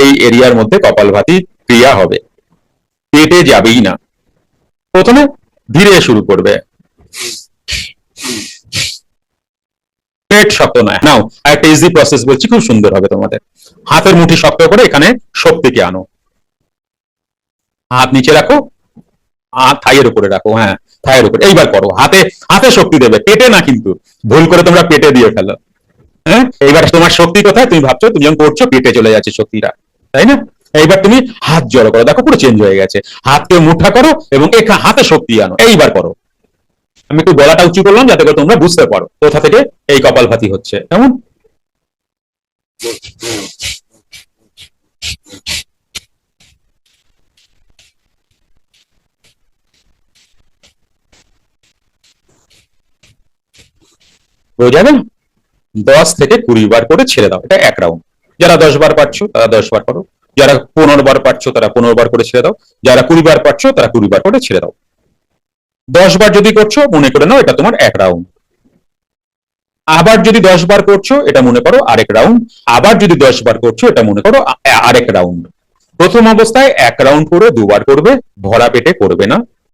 এই এরিয়ার মধ্যে কপালভাতি ক্রিয়া হবে, পেটে যাবেই না। প্রথমে ধীরে শুরু করবে, পেট শক্ত নয়। নাও একটা ইজি প্রসেস বলছি, খুব সুন্দর হবে তোমাদের। হাতের মুঠি শক্ত করে এখানে শক্তিকে আনো, হাত নিচে রাখো, হাত থাইয়ের উপরে রাখো, হ্যাঁ থাইয়ের উপরে। এইবার করো, হাতে হাতে শক্তি দেবে, পেটে না কিন্তু, ভুল করে তোমরা পেটে দিয়ে ফেলো। হ্যাঁ, এইবার তোমার শক্তি কোথায়? তুমি ভাবছো তুমি যখন করছো পেটে চলে যাচ্ছে শক্তিটা, তাই না? এইবার তুমি হাত জড়ো করো, দেখো পুরো চেঞ্জ হয়ে গেছে। হাতকে মুঠা করো এবং হাতে শক্তি আনো, এইবার করো। আমি একটু গলাটা উঁচু করলাম যাতে করে তোমরা বুঝতে পারো কোথা থেকে এই কপালভাতি হচ্ছে। কেমন? বোঝা গেল? 10 থেকে 20 বার করে ছেড়ে দাও, এটা 1 রাউন্ড। যারা 10 বার পারছো তারা 10 বার করো, যারা 15 বার পারছো তারা 15 বার করে ছেড়ে দাও, যারা 20 বার পারছো তারা 20 বার করে ছেড়ে দাও। 10 বার যদি করছো মনে করে নাও এটা তোমার 1 রাউন্ড। আবার যদি 10 বার করছো এটা মনে করো আরেক রাউন্ড। আবার যদি 10 বার করছো এটা মনে করো আরেক রাউন্ড। প্রথম অবস্থায় 1 রাউন্ড করে 2 বার করবে, ভরা পেটে করবে না।